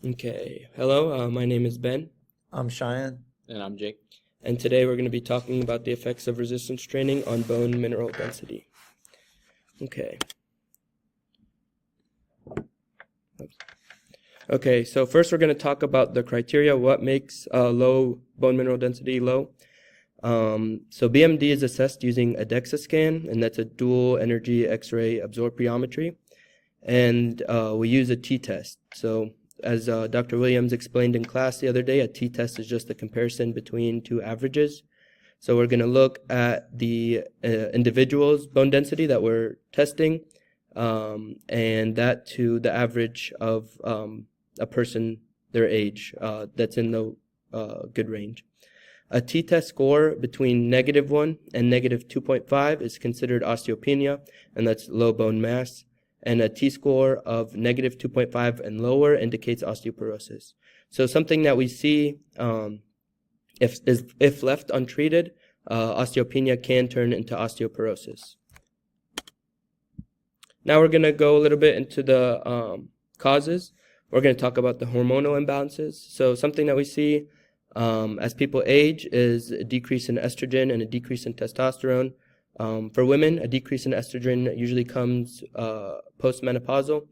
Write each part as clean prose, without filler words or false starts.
Okay, hello, my name is Ben, I'm Cheyenne. And I'm Jake. and today we're going to be talking about the effects of resistance training on bone mineral density. Okay. Okay, so first we're going to talk about the criteria, what makes low bone mineral density low. So BMD is assessed using a DEXA scan, and that's a dual energy X-ray absorptiometry, and we use a t-test. So as Dr. Williams explained in class the other day, a t-test is just a comparison between two averages. So we're going to look at the individual's bone density that we're testing, and that to the average of a person, their age, that's in the good range. A t-test score between -1 and -2.5 is considered osteopenia, and that's low bone mass. And a t-score of -2.5 and lower indicates osteoporosis. So something that we see, if left untreated, osteopenia can turn into osteoporosis. Now we're going to go a little bit into the causes. We're going to talk about the hormonal imbalances. So something that we see as people age is a decrease in estrogen and a decrease in testosterone. For women, a decrease in estrogen usually comes postmenopausal,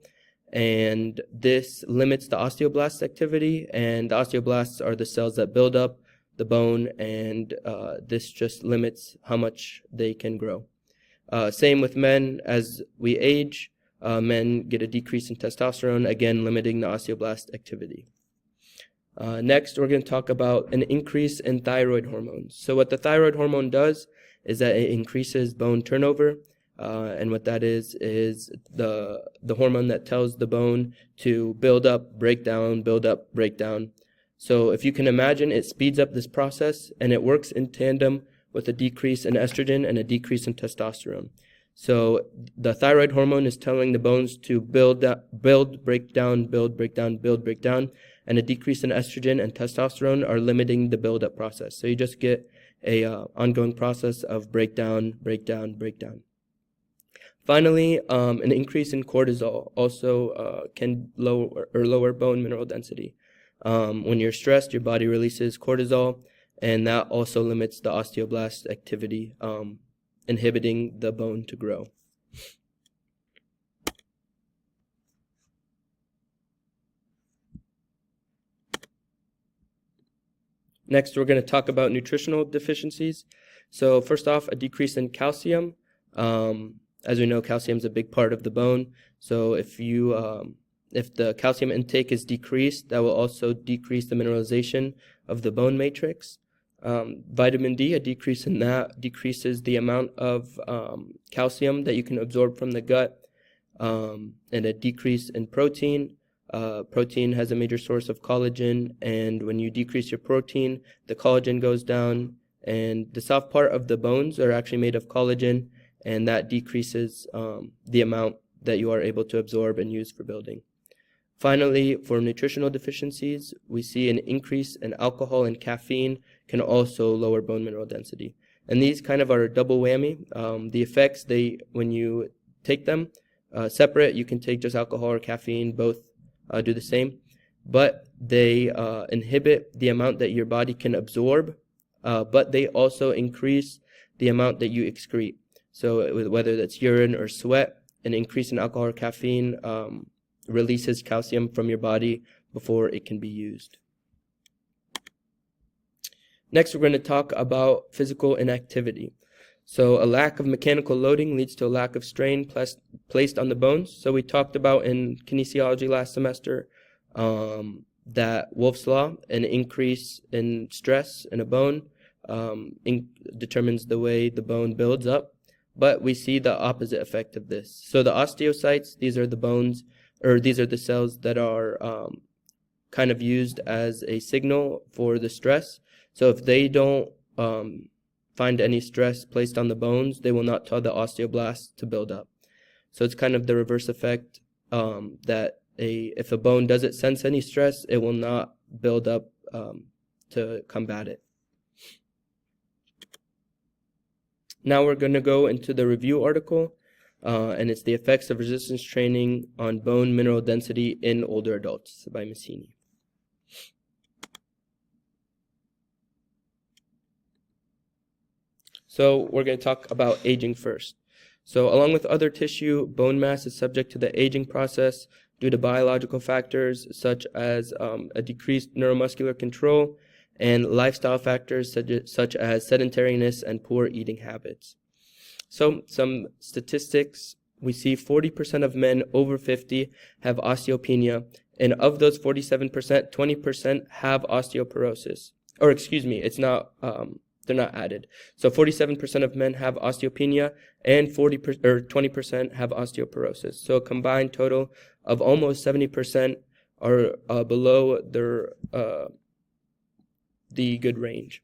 and this limits the osteoblast activity, and the osteoblasts are the cells that build up the bone, and this just limits how much they can grow. Same with men. As we age, men get a decrease in testosterone, again limiting the osteoblast activity. Next, we're going to talk about an increase in thyroid hormones. So what the thyroid hormone does is that it increases bone turnover, and what that is the hormone that tells the bone to build up, break down, build up, break down. So if you can imagine, it speeds up this process, and it works in tandem with a decrease in estrogen and a decrease in testosterone. So the thyroid hormone is telling the bones to build, break down, build, break down, build, break down, and a decrease in estrogen and testosterone are limiting the build-up process. So you just get a ongoing process of breakdown, breakdown, breakdown. Finally, an increase in cortisol also can lower bone mineral density. When you're stressed, your body releases cortisol, and that also limits the osteoblast activity, inhibiting the bone to grow. Next, we're going to talk about nutritional deficiencies. So first off, a decrease in calcium. As we know, calcium is a big part of the bone. So if the calcium intake is decreased, that will also decrease the mineralization of the bone matrix. Vitamin D, a decrease in that decreases the amount of calcium that you can absorb from the gut, and a decrease in protein. Protein has a major source of collagen, and when you decrease your protein, the collagen goes down, and the soft part of the bones are actually made of collagen, and that decreases the amount that you are able to absorb and use for building. Finally, for nutritional deficiencies, we see an increase in alcohol and caffeine can also lower bone mineral density. And these kind of are a double whammy. The effects, when you take them separate, you can take just alcohol or caffeine, both do the same, but they inhibit the amount that your body can absorb, but they also increase the amount that you excrete. So whether that's urine or sweat, an increase in alcohol or caffeine releases calcium from your body before it can be used. Next, we're going to talk about physical inactivity. So a lack of mechanical loading leads to a lack of strain placed on the bones. So we talked about in kinesiology last semester that Wolff's law, an increase in stress in a bone determines the way the bone builds up. But we see the opposite effect of this. So the osteocytes, these are the bones, or these are the cells that are kind of used as a signal for the stress. So if they don't find any stress placed on the bones, they will not tell the osteoblasts to build up. So it's kind of the reverse effect, that if a bone doesn't sense any stress, it will not build up to combat it. Now we're going to go into the review article, and it's the effects of resistance training on bone mineral density in older adults by Massini. So we're going to talk about aging first. So along with other tissue, bone mass is subject to the aging process due to biological factors such as a decreased neuromuscular control and lifestyle factors such as sedentariness and poor eating habits. So some statistics, we see 40% of men over 50 have osteopenia, and of those 47%, 20% have osteoporosis. Or excuse me, it's not, they're not added. So 47% of men have osteopenia and 20% have osteoporosis. So a combined total of almost 70% are below the good range.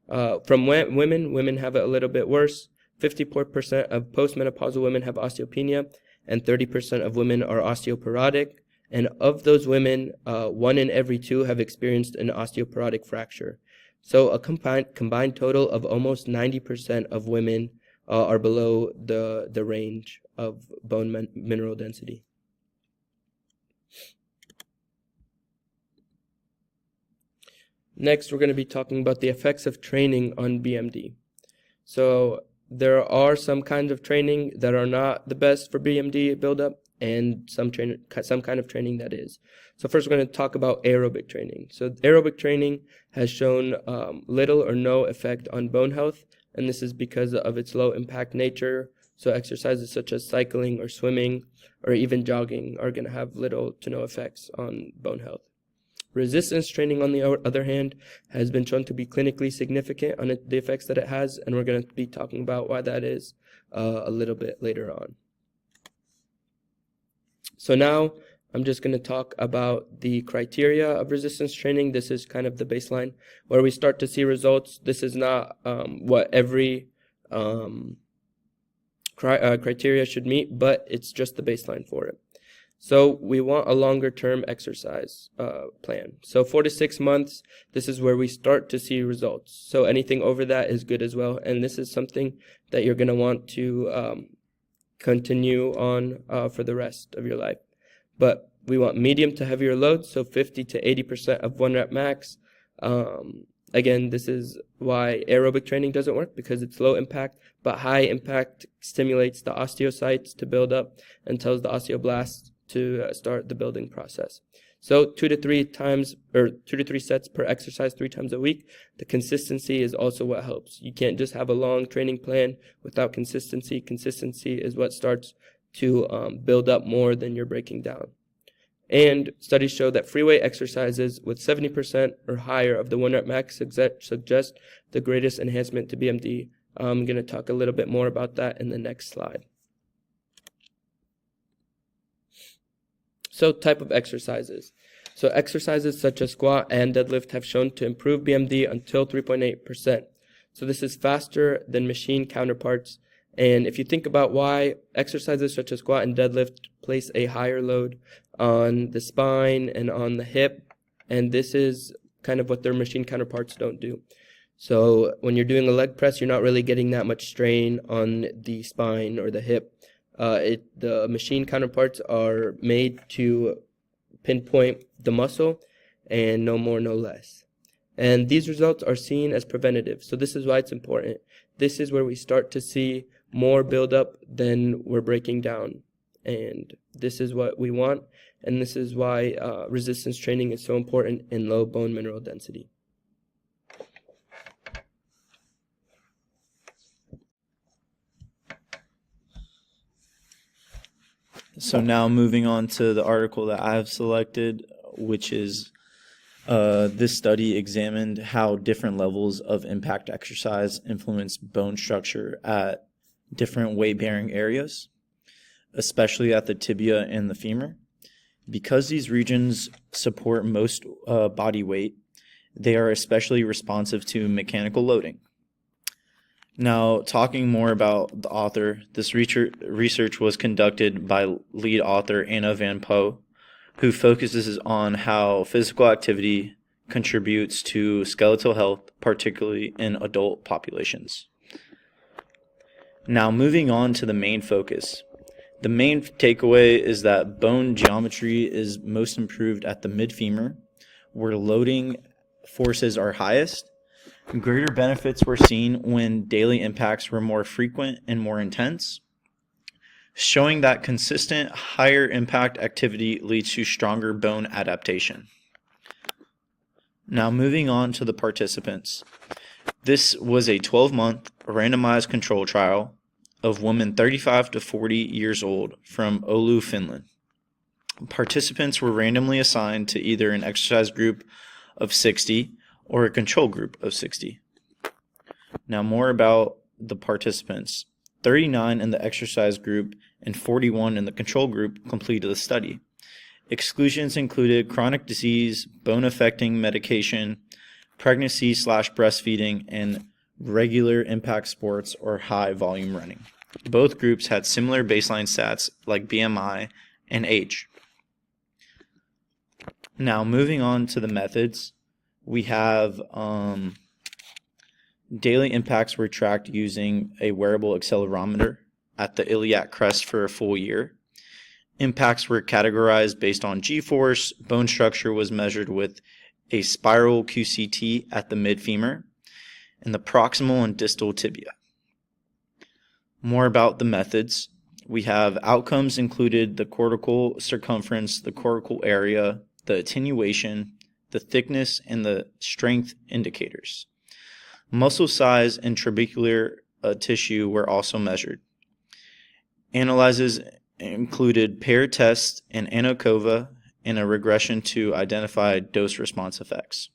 From women have it a little bit worse. 54% of postmenopausal women have osteopenia, and 30% of women are osteoporotic. And of those women, 1 in every 2 have experienced an osteoporotic fracture. So a combined total of almost 90% of women are below the range of bone mineral density. Next, we're going to be talking about the effects of training on BMD. So there are some kinds of training that are not the best for BMD buildup, and some kind of training that is. So first we're going to talk about aerobic training. So aerobic training has shown little or no effect on bone health, and this is because of its low impact nature. So exercises such as cycling or swimming or even jogging are going to have little to no effects on bone health. Resistance training, on the other hand, has been shown to be clinically significant on the effects that it has, and we're going to be talking about why that is a little bit later on. So now I'm just going to talk about the criteria of resistance training. This is kind of the baseline where we start to see results. This is not what every criteria should meet, but it's just the baseline for it. So we want a longer term exercise plan. So 4 to 6 months, this is where we start to see results. So anything over that is good as well. And this is something that you're going to want to continue on for the rest of your life. But we want medium to heavier loads, so 50 to 80% of 1 rep max. Again, this is why aerobic training doesn't work, because it's low impact, but high impact stimulates the osteocytes to build up and tells the osteoblasts to start the building process. So 2 to 3 sets per exercise 3 times a week. The consistency is also what helps. You can't just have a long training plan without consistency. Consistency is what starts to build up more than you're breaking down. And studies show that free weight exercises with 70% or higher of the 1 rep max suggest the greatest enhancement to BMD. I'm going to talk a little bit more about that in the next slide. So type of exercises. So exercises such as squat and deadlift have shown to improve BMD until 3.8%. So this is faster than machine counterparts. And if you think about why, exercises such as squat and deadlift place a higher load on the spine and on the hip, and this is kind of what their machine counterparts don't do. So when you're doing a leg press, you're not really getting that much strain on the spine or the hip. The machine counterparts are made to pinpoint the muscle, and no more, no less. And these results are seen as preventative. So this is why it's important. This is where we start to see more buildup than we're breaking down. And this is what we want. And this is why resistance training is so important in low bone mineral density. So now moving on to the article that I have selected, which is this study examined how different levels of impact exercise influence bone structure at different weight-bearing areas, especially at the tibia and the femur. Because these regions support most body weight, they are especially responsive to mechanical loading. Now, talking more about the author, this research was conducted by lead author Anna Van Poe, who focuses on how physical activity contributes to skeletal health, particularly in adult populations. Now, moving on to the main focus. The main takeaway is that bone geometry is most improved at the mid-femur, where loading forces are highest. Greater benefits were seen when daily impacts were more frequent and more intense, showing that consistent higher impact activity leads to stronger bone adaptation. Now moving on to the participants. This was a 12-month randomized control trial of women 35 to 40 years old from Oulu, Finland. Participants were randomly assigned to either an exercise group of 60 or a control group of 60. Now more about the participants. 39 in the exercise group and 41 in the control group completed the study. Exclusions included chronic disease, bone-affecting medication, pregnancy/breastfeeding, and regular impact sports or high-volume running. Both groups had similar baseline stats like BMI and age. Now, moving on to the methods, we have daily impacts were tracked using a wearable accelerometer at the iliac crest for a full year. Impacts were categorized based on G-force. Bone structure was measured with a spiral QCT at the mid-femur and the proximal and distal tibia. More about the methods. We have outcomes included the cortical circumference, the cortical area, the attenuation, the thickness, and the strength indicators. Muscle size and trabecular tissue were also measured. Analyses included paired tests and ANOCOVA and a regression to identify dose-response effects.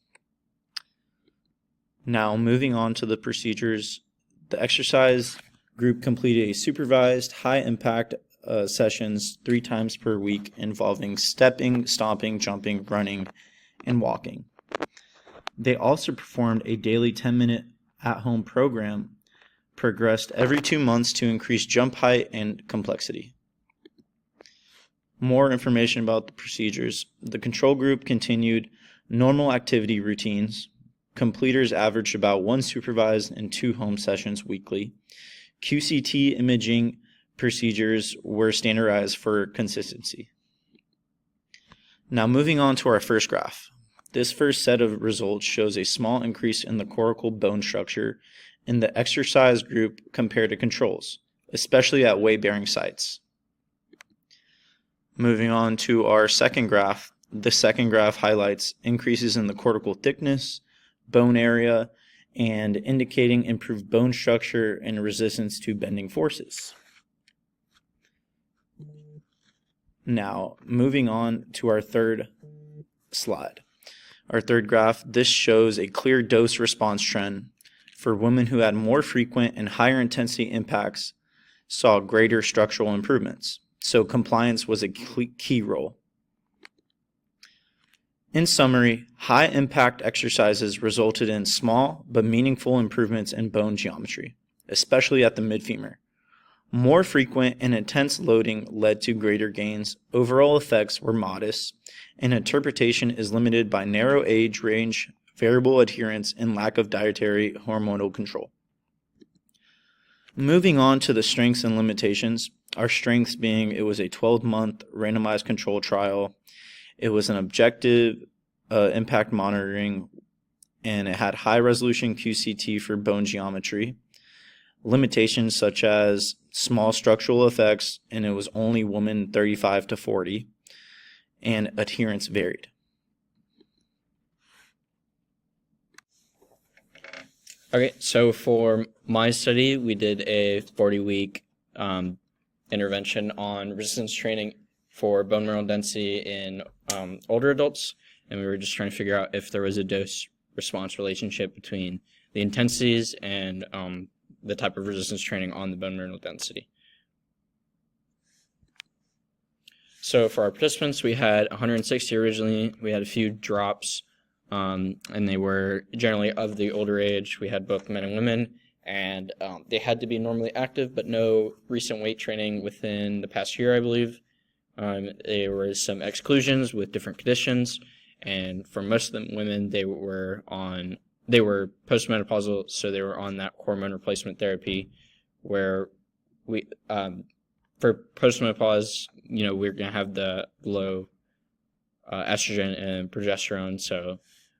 Now, moving on to the procedures, the exercise group completed a supervised high-impact sessions 3 times per week involving stepping, stomping, jumping, running, and walking. They also performed a daily 10-minute at-home program progressed every 2 months to increase jump height and complexity. More information about the procedures. The control group continued normal activity routines. Completers averaged about 1 supervised and 2 home sessions weekly. QCT imaging procedures were standardized for consistency. Now moving on to our first graph. This first set of results shows a small increase in the cortical bone structure in the exercise group compared to controls, especially at weight-bearing sites. Moving on to our second graph, the second graph highlights increases in the cortical thickness, bone area, and indicating improved bone structure and resistance to bending forces. Now, moving on to our third slide. Our third graph, this shows a clear dose response trend for women who had more frequent and higher intensity impacts saw greater structural improvements. So compliance was a key role. In summary, high impact exercises resulted in small but meaningful improvements in bone geometry, especially at the mid-femur. More frequent and intense loading led to greater gains. Overall effects were modest, and interpretation is limited by narrow age range, variable adherence, and lack of dietary hormonal control. Moving on to the strengths and limitations, our strengths being it was a 12-month randomized control trial, it was an objective impact monitoring, and it had high resolution QCT for bone geometry. Limitations such as small structural effects, and it was only women 35 to 40, and adherence varied. Okay, so for my study, we did a 40-week intervention on resistance training for bone mineral density in older adults, and we were just trying to figure out if there was a dose-response relationship between the intensities and the type of resistance training on the bone mineral density. So for our participants, we had 160 originally. We had a few drops, and they were generally of the older age. We had both men and women, and they had to be normally active, but no recent weight training within the past year, I believe. There were some exclusions with different conditions, and for most of the women, they were postmenopausal, so they were on that hormone replacement therapy, where we for postmenopause, we're going to have the low estrogen and progesterone. So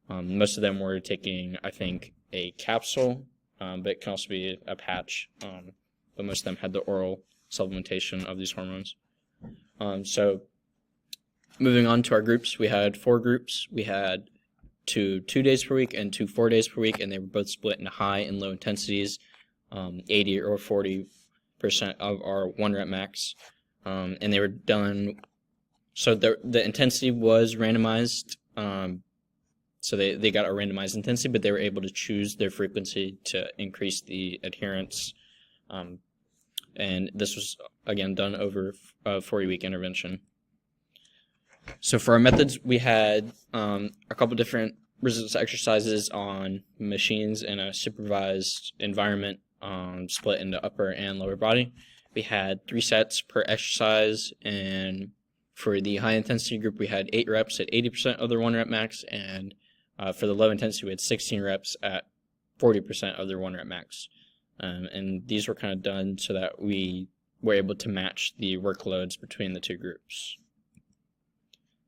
most of them were taking, I think, a capsule, but it can also be a patch. But most of them had the oral supplementation of these hormones. So moving on to our groups, we had 4 groups. We had 2 days per week and 2 4 days per week, and they were both split into high and low intensities, 80 or 40% of our 1 rep max. And they were done, so the intensity was randomized. So they got a randomized intensity, but they were able to choose their frequency to increase the adherence. And this was, again, done over a 40-week intervention. So for our methods, we had a couple different resistance exercises on machines in a supervised environment, split into upper and lower body. We had 3 sets per exercise, and for the high intensity group, we had 8 reps at 80% of their 1 rep max, and for the low intensity, we had 16 reps at 40% of their 1 rep max. And these were kind of done so that we were able to match the workloads between the 2 groups.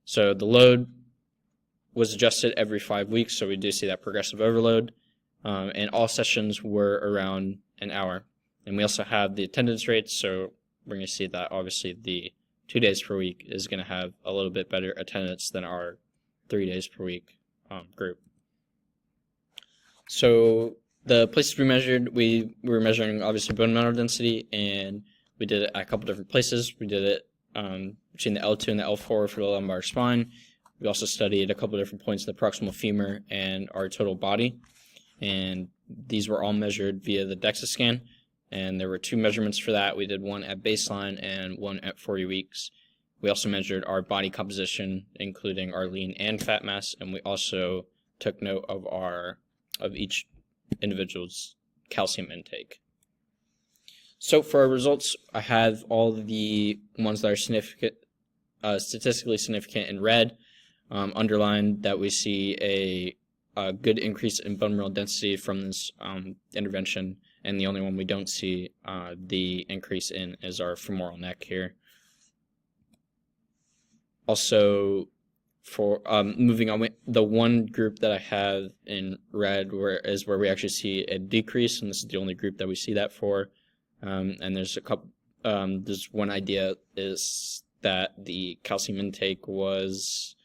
So the load was adjusted every 5 weeks, so we do see that progressive overload. And all sessions were around an hour. And we also have the attendance rates, so we're going to see that obviously the 2 days per week is going to have a little bit better attendance than our 3 days per week group. So the places we measured, we were measuring obviously bone mineral density, and we did it at a couple different places. We did it between the L2 and the L4 for the lumbar spine. We also studied a couple different points in the proximal femur and our total body, and these were all measured via the DEXA scan. And there were 2 measurements for that. We did one at baseline and one at 40 weeks. We also measured our body composition, including our lean and fat mass, and we also took note of each individual's calcium intake. So for our results, I have all the ones that are significant, statistically significant in red, underlined that we see a good increase in bone mineral density from this intervention. And the only one we don't see the increase in is our femoral neck here. Also, for moving on, the one group that I have in red is where we actually see a decrease, and this is the only group that we see that for. And there's a couple. There's one idea is that the calcium intake was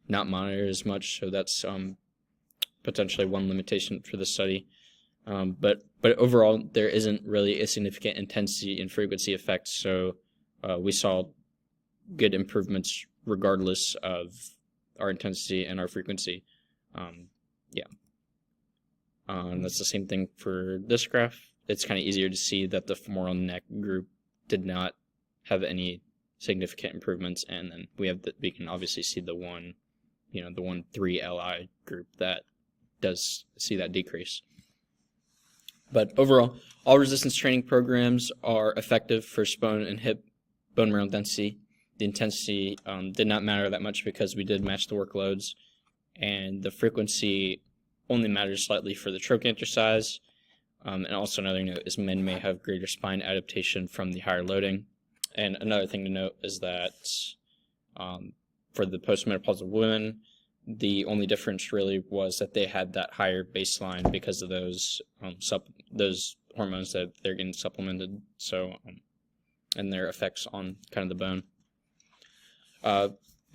not monitored as much, so that's potentially one limitation for the study. But overall, there isn't really a significant intensity and frequency effect, so we saw good improvements regardless of our intensity and our frequency. That's the same thing for this graph. It's kind of easier to see that the femoral neck group did not have any significant improvements, and then we can obviously see the 3 LI group that does see that decrease. But overall, all resistance training programs are effective for bone and hip bone mineral density. The intensity did not matter that much because we did match the workloads, and the frequency only matters slightly for the trochanter size. And also another note is men may have greater spine adaptation from the higher loading. And another thing to note is that for the postmenopausal women, the only difference really was that they had that higher baseline because of those hormones that they're getting supplemented. So, and their effects on kind of the bone.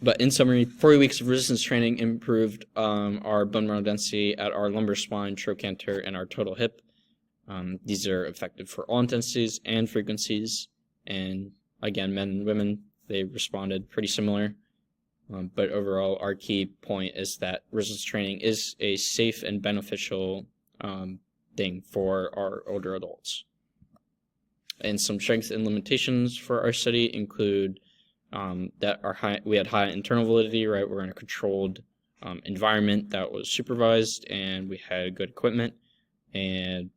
But in summary, 4 weeks of resistance training improved our bone mineral density at our lumbar spine, trochanter, and our total hip. These are effective for all intensities and frequencies. And again, men and women, they responded pretty similar. But overall, our key point is that resistance training is a safe and beneficial thing for our older adults. And some strengths and limitations for our study include that we had high internal validity, right? We're in a controlled environment that was supervised, and we had good equipment, and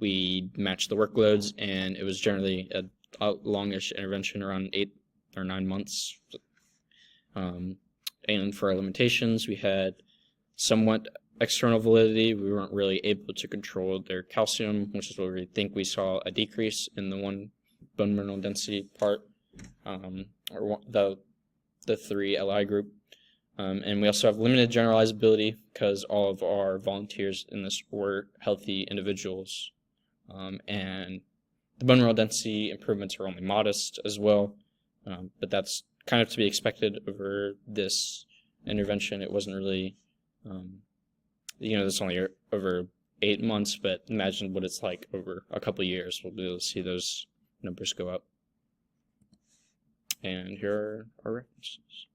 we matched the workloads, and it was generally a longish intervention, around 8 or 9 months. And for our limitations, we had somewhat external validity. We weren't really able to control their calcium, which is where we think we saw a decrease in the one bone mineral density part, or the 3 LI group. And we also have limited generalizability because all of our volunteers in this were healthy individuals. And the bone mineral density improvements are only modest as well, but that's kind of to be expected over this intervention. It wasn't really, it's only over 8 months, but imagine what it's like over a couple of years. We'll be able to see those numbers go up. And here are our references.